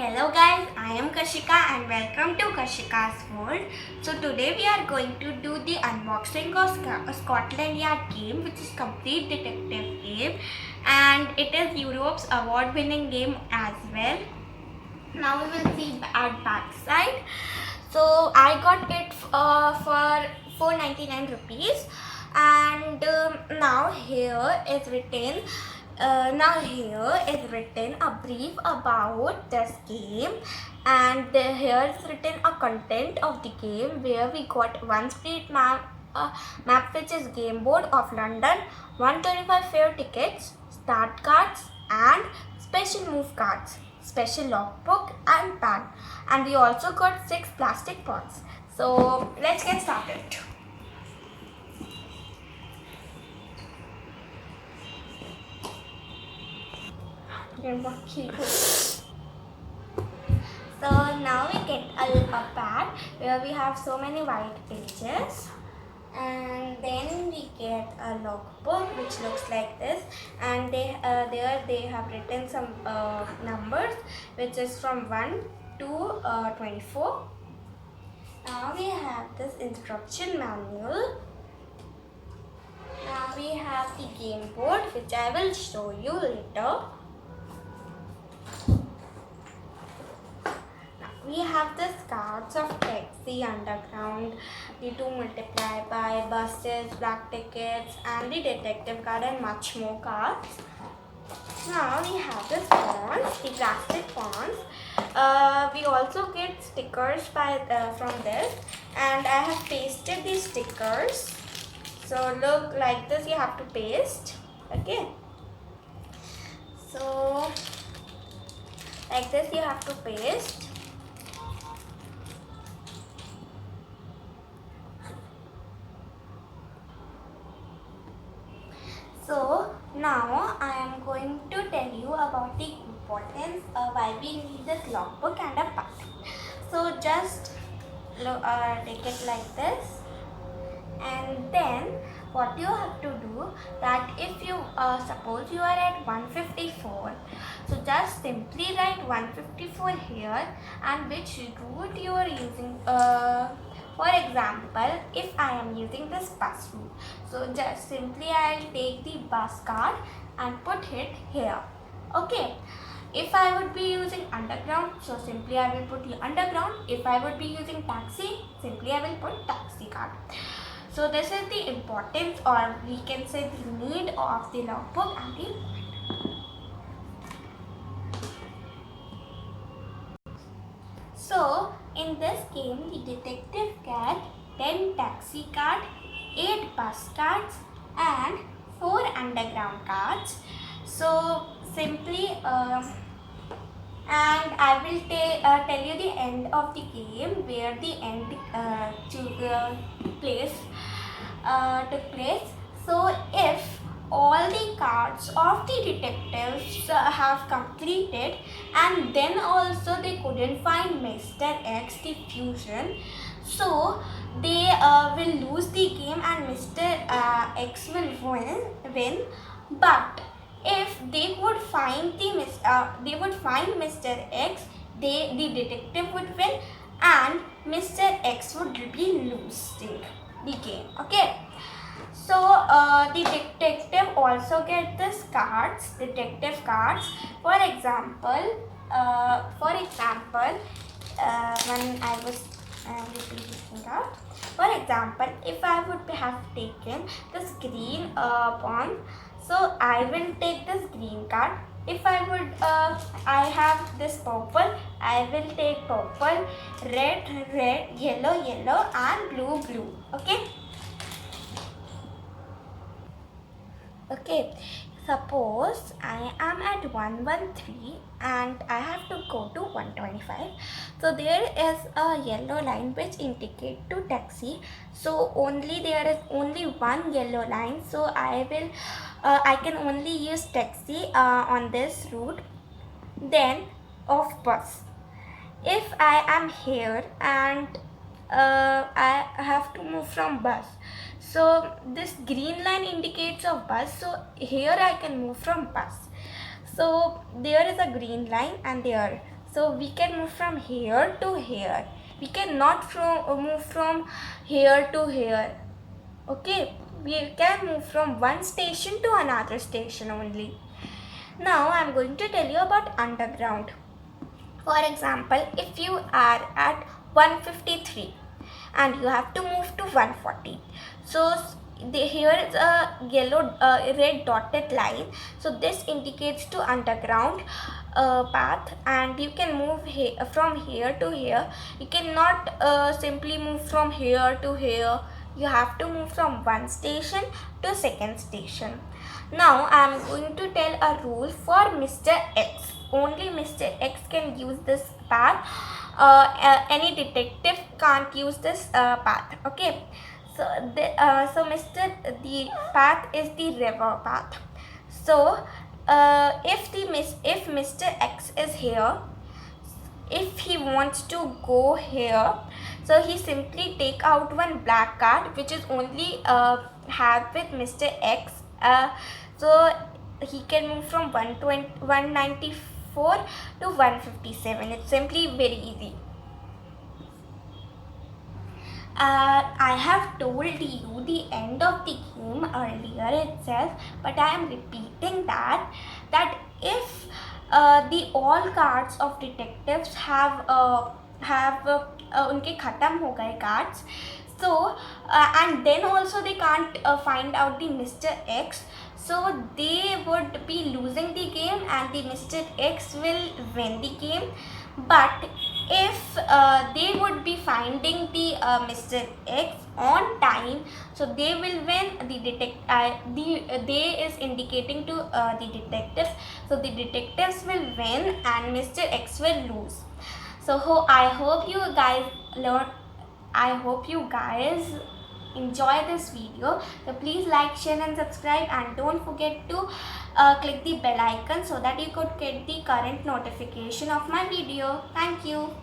Hello guys, I am Kashika and welcome to Kashika's World. So today we are going to do the unboxing of Scotland Yard game, which is complete detective game, and it is Europe's award-winning game as well. Now we will see at back side. So I got it for 499 rupees, and now here is written a brief about this game, and here is written a content of the game where we got one street map which is game board of London, 125 fair tickets, start cards and special move cards, special logbook and pad, and we also got 6 plastic pots. So let's get started. So now we get a pad where we have so many white pages, and then we get a logbook which looks like this, and there they have written some numbers which is from 1 to 24. Now we have this instruction manual. Now we have the game board which I will show you later. We have the cards of taxi, underground, the 2 multiply by, buses, black tickets, and the detective card, and much more cards. Now we have the pawns, the plastic pawns. We also get stickers from this, and I have pasted these stickers. So look like this, you have to paste. Okay. So like this you have to paste. So now I am going to tell you about the importance of why we need this logbook and a pad. So just take it like this, and then what you have to do, that if you suppose you are at 154, so just simply write 154 here and which route you are using. For example, if I am using this bus route, so just simply I will take the bus card and put it here. Okay. If I would be using underground, so simply I will put the underground. If I would be using taxi, simply I will put taxi card. So this is the importance, or we can say the need of the logbook and the pad. So in this game, the detective get 10 taxi cards, 8 bus cards and 4 underground cards. So simply and I will tell you the end of the game, where the end took place. So if all the cards of the detectives have completed, and then also they couldn't find Mr. X, the fusion, so they will lose the game and Mr. X will win. But if they would find Mr. X, the detective would win and Mr. X would be losing the game. Okay. So the detective also get this detective cards. For example, when I was looking out. For example, if I would have taken this green pawn, so I will take this green card. If I have this purple, I will take purple, red, yellow, and blue. Okay. Okay, suppose I am at 113 and I have to go to 125. So there is a yellow line which indicates to taxi. So there is only one yellow line. So I can only use taxi on this route. Then of bus. If I am here and I have to move from bus, so this green line indicates a bus, so here I can move from bus. So there is a green line and there. So we can move from here to here. We cannot move from here to here. Okay, we can move from one station to another station only. Now I am going to tell you about underground. For example, if you are at 153 and you have to move to 140, so here is a yellow red dotted line, so this indicates to underground path, and you can move from here to here. You cannot simply move from here to here. You have to move from one station to second station. Now I am going to tell a rule for Mr. X. Only Mr. X can use this path. Any detective can't use this path. Okay. So the path is the river path. So if Mr. X is here, if he wants to go here, so he simply take out one black card which is only have with Mr. X. So he can move from 194 to 157. It's simply very easy. I have told you the end of the game earlier itself, but I am repeating that if the all cards of detectives have उनके खत्म हो गए cards, so and then also they can't find out the Mr. X, so they would be losing the game and the Mr. X will win the game. But if they would be finding the Mr. X on time, so they will win. They is indicating to the detectives, so the detectives will win and Mr. X will lose. So I hope you guys learn. I hope you guys enjoy this video. So please like, share and subscribe, and don't forget to click the bell icon so that you could get the current notification of my video. Thank you.